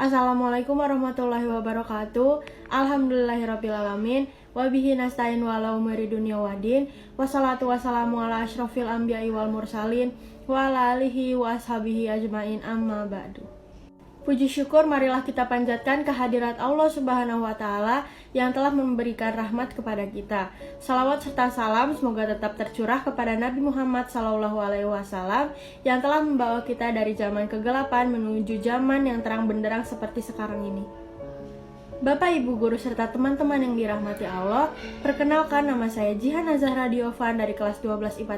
Assalamualaikum warahmatullahi wabarakatuh. Alhamdulillahirrabbilalamin. Wabihi nasta'in wala umuri dunya wadin. Wassalatu wassalamu ala asyrafil anbiya'i wal mursalin wa ala alihi wa ashabihi ajmain, amma ba'du. Puji syukur marilah kita panjatkan kehadirat Allah Subhanahu wa Ta'ala yang telah memberikan rahmat kepada kita. Salawat serta salam semoga tetap tercurah kepada Nabi Muhammad SAW yang telah membawa kita dari zaman kegelapan menuju zaman yang terang benderang seperti sekarang ini. Bapak, Ibu, Guru, serta teman-teman yang dirahmati Allah, perkenalkan nama saya Jihan Azahra Diovan dari kelas 12 IPA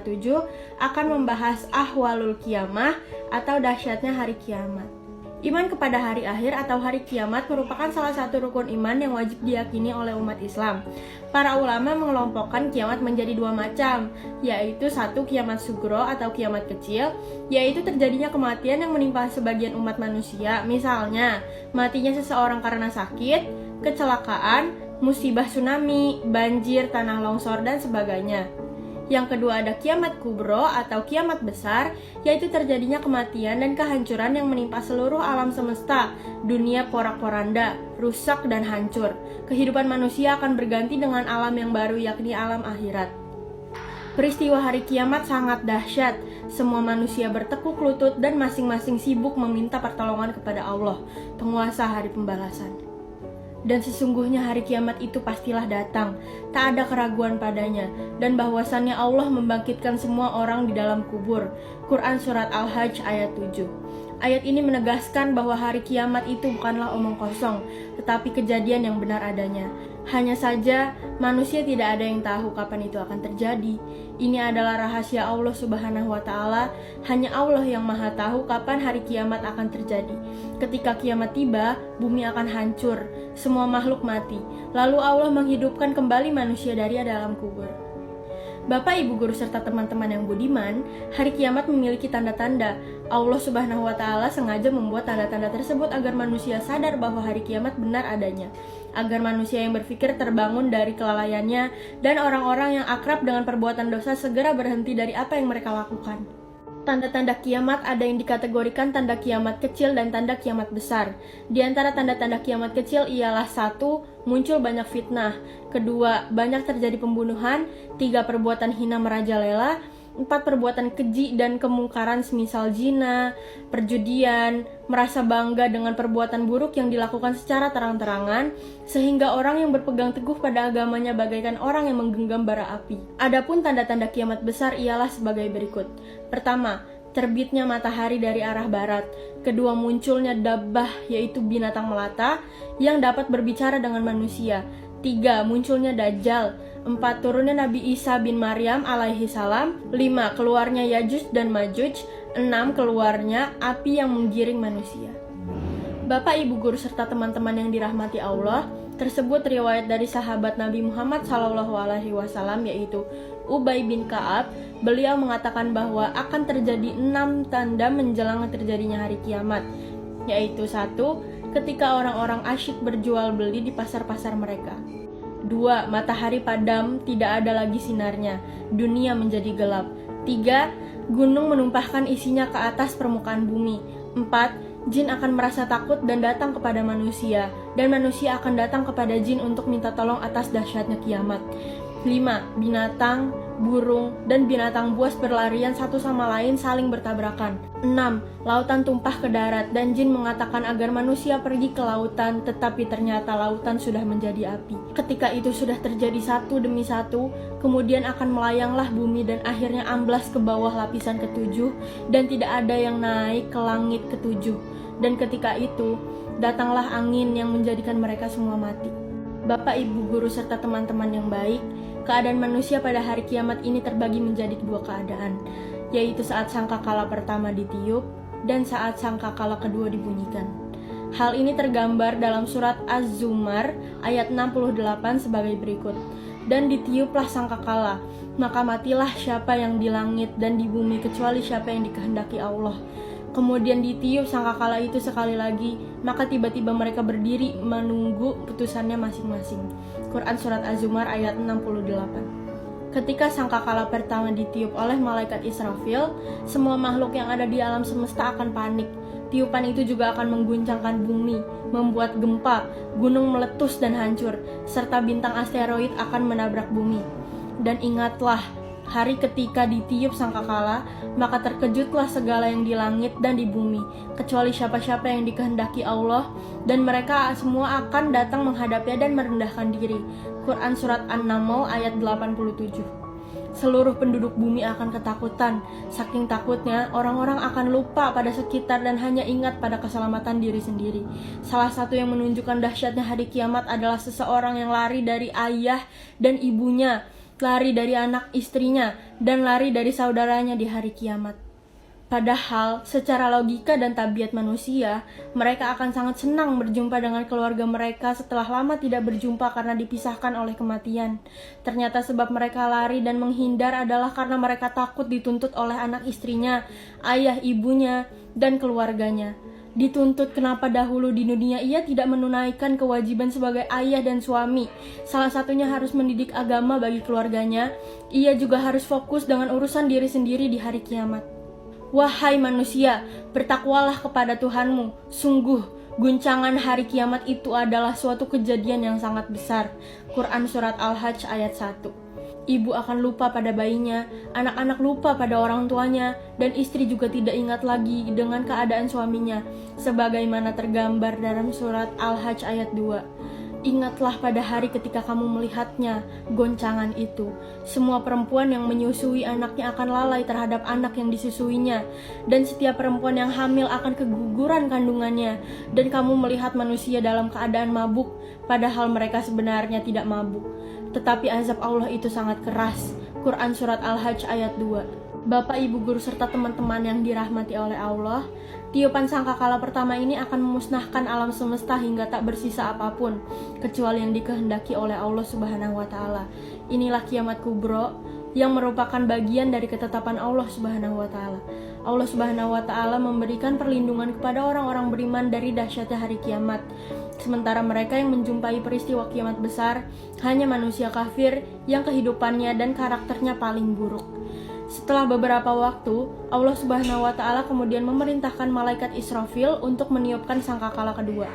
7 akan membahas Ahwalul Qiyamah atau dahsyatnya hari kiamat. Iman kepada hari akhir atau hari kiamat merupakan salah satu rukun iman yang wajib diyakini oleh umat Islam. Para ulama mengelompokkan kiamat menjadi dua macam, yaitu satu kiamat sugro atau kiamat kecil, yaitu terjadinya kematian yang menimpa sebagian umat manusia, misalnya matinya seseorang karena sakit, kecelakaan, musibah tsunami, banjir, tanah longsor, dan sebagainya. Yang kedua ada kiamat kubro atau kiamat besar, yaitu terjadinya kematian dan kehancuran yang menimpa seluruh alam semesta, dunia porak-poranda, rusak dan hancur. Kehidupan manusia akan berganti dengan alam yang baru, yakni alam akhirat. Peristiwa hari kiamat sangat dahsyat. Semua manusia bertekuk lutut dan masing-masing sibuk meminta pertolongan kepada Allah, penguasa hari pembalasan. Dan sesungguhnya hari kiamat itu pastilah datang, tak ada keraguan padanya, dan bahwasannya Allah membangkitkan semua orang di dalam kubur. Quran Surat Al-Hajj ayat 7. Ayat ini menegaskan bahwa hari kiamat itu bukanlah omong kosong, tetapi kejadian yang benar adanya. Hanya saja manusia tidak ada yang tahu kapan itu akan terjadi. Ini adalah rahasia Allah Subhanahu wa Ta'ala. Hanya Allah yang Maha tahu kapan hari kiamat akan terjadi. Ketika kiamat tiba, bumi akan hancur, semua makhluk mati. Lalu Allah menghidupkan kembali manusia dari dalam kubur. Bapak, Ibu, Guru, serta teman-teman yang budiman, hari kiamat memiliki tanda-tanda. Allah Subhanahu wa Ta'ala sengaja membuat tanda-tanda tersebut agar manusia sadar bahwa hari kiamat benar adanya, agar manusia yang berpikir terbangun dari kelalaiannya, dan orang-orang yang akrab dengan perbuatan dosa segera berhenti dari apa yang mereka lakukan. Tanda-tanda kiamat ada yang dikategorikan tanda kiamat kecil dan tanda kiamat besar. Di antara tanda-tanda kiamat kecil ialah 1. Muncul banyak fitnah. 2. Banyak terjadi pembunuhan. 3. Perbuatan hina merajalela. 4. Perbuatan keji dan kemungkaran semisal zina, perjudian, merasa bangga dengan perbuatan buruk yang dilakukan secara terang-terangan, sehingga orang yang berpegang teguh pada agamanya bagaikan orang yang menggenggam bara api. Adapun tanda-tanda kiamat besar ialah sebagai berikut. Pertama, terbitnya matahari dari arah barat. 2. Munculnya dabbah, yaitu binatang melata yang dapat berbicara dengan manusia. 3. Munculnya Dajjal. 4. Turunnya Nabi Isa bin Maryam alaihi salam. 5. Keluarnya Yajuj dan Majuj. 6. Keluarnya api yang menggiring manusia. Bapak, Ibu, Guru, serta teman-teman yang dirahmati Allah, tersebut riwayat dari sahabat Nabi Muhammad SAW, yaitu Ubay bin Ka'ab. Beliau mengatakan bahwa akan terjadi 6 tanda menjelang terjadinya hari kiamat, yaitu 1. Ketika orang-orang asyik berjual beli di pasar-pasar mereka. 2. Matahari padam, tidak ada lagi sinarnya, dunia menjadi gelap. 3. Gunung menumpahkan isinya ke atas permukaan bumi. 4. Jin akan merasa takut dan datang kepada manusia, dan manusia akan datang kepada jin untuk minta tolong atas dahsyatnya kiamat. 5. Binatang, burung, dan binatang buas berlarian satu sama lain saling bertabrakan. 6. Lautan tumpah ke darat dan jin mengatakan agar manusia pergi ke lautan, tetapi ternyata lautan sudah menjadi api. Ketika itu sudah terjadi satu demi satu, kemudian akan melayanglah bumi dan akhirnya amblas ke bawah lapisan ketujuh, dan tidak ada yang naik ke langit ketujuh. Dan ketika itu, datanglah angin yang menjadikan mereka semua mati. Bapak, Ibu, Guru, serta teman-teman yang baik, keadaan manusia pada hari kiamat ini terbagi menjadi dua keadaan, yaitu saat sangkakala pertama ditiup dan saat sangkakala kedua dibunyikan. Hal ini tergambar dalam surat Az-Zumar ayat 68 sebagai berikut. Dan ditiuplah sangkakala, maka matilah siapa yang di langit dan di bumi kecuali siapa yang dikehendaki Allah. Kemudian ditiup sangkakala itu sekali lagi, maka tiba-tiba mereka berdiri menunggu putusannya masing-masing. Quran Surat Az-Zumar ayat 68. Ketika sangkakala pertama ditiup oleh malaikat Israfil, semua makhluk yang ada di alam semesta akan panik. Tiupan itu juga akan mengguncangkan bumi, membuat gempa, gunung meletus dan hancur, serta bintang asteroid akan menabrak bumi. Dan ingatlah, hari ketika ditiup sangkakala, maka terkejutlah segala yang di langit dan di bumi, kecuali siapa-siapa yang dikehendaki Allah, dan mereka semua akan datang menghadapnya dan merendahkan diri. Quran Surat An-Naml ayat 87. Seluruh penduduk bumi akan ketakutan. Saking takutnya, orang-orang akan lupa pada sekitar dan hanya ingat pada keselamatan diri sendiri. Salah satu yang menunjukkan dahsyatnya hari kiamat adalah seseorang yang lari dari ayah dan ibunya, lari dari anak istrinya, dan lari dari saudaranya di hari kiamat. Padahal, secara logika dan tabiat manusia, mereka akan sangat senang berjumpa dengan keluarga mereka setelah lama tidak berjumpa karena dipisahkan oleh kematian. Ternyata sebab mereka lari dan menghindar adalah karena mereka takut dituntut oleh anak istrinya, ayah ibunya, dan keluarganya. Dituntut kenapa dahulu di dunia ia tidak menunaikan kewajiban sebagai ayah dan suami. Salah satunya harus mendidik agama bagi keluarganya. Ia juga harus fokus dengan urusan diri sendiri di hari kiamat. Wahai manusia, bertakwalah kepada Tuhanmu. Sungguh, guncangan hari kiamat itu adalah suatu kejadian yang sangat besar. Quran Surat Al-Hajj ayat 1. Ibu akan lupa pada bayinya, anak-anak lupa pada orang tuanya, dan istri juga tidak ingat lagi dengan keadaan suaminya, sebagaimana tergambar dalam Surat Al-Hajj ayat 2. Ingatlah pada hari ketika kamu melihatnya, goncangan itu. Semua perempuan yang menyusui anaknya akan lalai terhadap anak yang disusuinya, dan setiap perempuan yang hamil akan keguguran kandungannya, dan kamu melihat manusia dalam keadaan mabuk, padahal mereka sebenarnya tidak mabuk. Tetapi azab Allah itu sangat keras. Quran Surat Al-Hajj ayat 2. Bapak, Ibu, Guru, serta teman-teman yang dirahmati oleh Allah, tiupan sangkakala pertama ini akan memusnahkan alam semesta hingga tak bersisa apapun, kecuali yang dikehendaki oleh Allah Subhanahu wa Ta'ala. Inilah kiamat kubro, yang merupakan bagian dari ketetapan Allah Subhanahu wa Ta'ala. Allah Subhanahu wa Ta'ala memberikan perlindungan kepada orang-orang beriman dari dahsyatnya hari kiamat. Sementara mereka yang menjumpai peristiwa kiamat besar hanya manusia kafir yang kehidupannya dan karakternya paling buruk. Setelah beberapa waktu, Allah Subhanahu wa Ta'ala kemudian memerintahkan malaikat Israfil untuk meniupkan sangkakala kedua.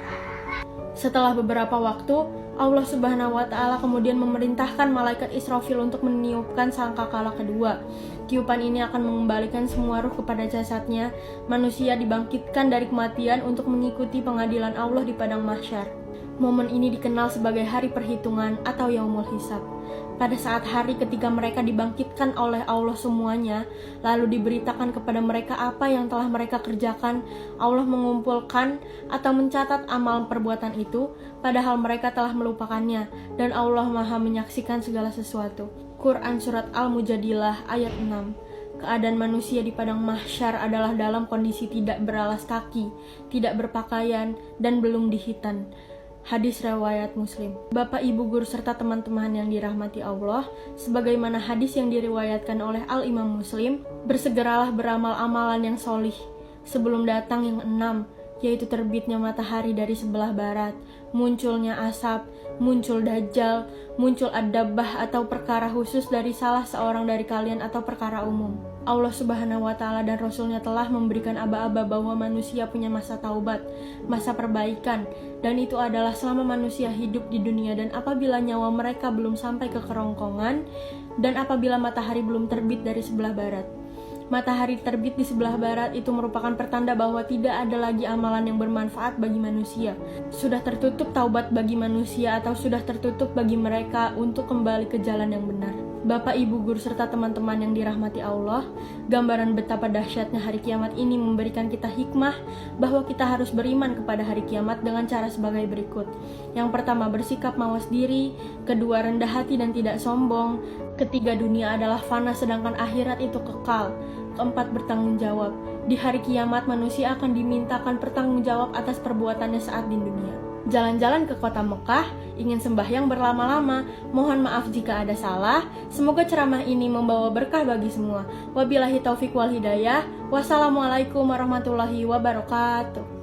Setelah beberapa waktu, Allah Subhanahu wa Ta'ala kemudian memerintahkan malaikat Israfil untuk meniupkan sangkakala kedua. Tiupan ini akan mengembalikan semua ruh kepada jasadnya. Manusia dibangkitkan dari kematian untuk mengikuti pengadilan Allah di padang mahsyar. Momen ini dikenal sebagai hari perhitungan atau Yaumul Hisab. Pada saat hari ketika mereka dibangkitkan oleh Allah semuanya, lalu diberitakan kepada mereka apa yang telah mereka kerjakan, Allah mengumpulkan atau mencatat amal perbuatan itu, padahal mereka telah melupakannya, dan Allah Maha menyaksikan segala sesuatu. Quran Surat Al-Mujadilah ayat 6. Keadaan manusia di padang mahsyar adalah dalam kondisi tidak beralas kaki, tidak berpakaian, dan belum dihitan. Hadis riwayat Muslim. Bapak, Ibu, Guru, serta teman-teman yang dirahmati Allah, sebagaimana hadis yang diriwayatkan oleh Al-Imam Muslim, bersegeralah beramal amalan yang solih sebelum datang yang 6, yaitu terbitnya matahari dari sebelah barat, munculnya asap, muncul dajjal, muncul ad-dabbah atau perkara khusus dari salah seorang dari kalian atau perkara umum. Allah Subhanahu wa Ta'ala dan Rasulnya telah memberikan aba-aba bahwa manusia punya masa taubat, masa perbaikan, dan itu adalah selama manusia hidup di dunia dan apabila nyawa mereka belum sampai ke kerongkongan, dan apabila matahari belum terbit dari sebelah barat. Matahari terbit di sebelah barat itu merupakan pertanda bahwa tidak ada lagi amalan yang bermanfaat bagi manusia. Sudah tertutup taubat bagi manusia atau sudah tertutup bagi mereka untuk kembali ke jalan yang benar. Bapak, Ibu, Guru, serta teman-teman yang dirahmati Allah, gambaran betapa dahsyatnya hari kiamat ini memberikan kita hikmah bahwa kita harus beriman kepada hari kiamat dengan cara sebagai berikut. Yang pertama, bersikap mawas diri. Kedua, rendah hati dan tidak sombong. Ketiga, dunia adalah fana sedangkan akhirat itu kekal. Keempat, bertanggung jawab. Di hari kiamat manusia akan dimintakan bertanggung jawab atas perbuatannya saat di dunia. Jalan-jalan ke kota Mekah, ingin sembahyang berlama-lama. Mohon maaf jika ada salah. Semoga ceramah ini membawa berkah bagi semua. Wabillahi taufik wal hidayah. Wassalamualaikum warahmatullahi wabarakatuh.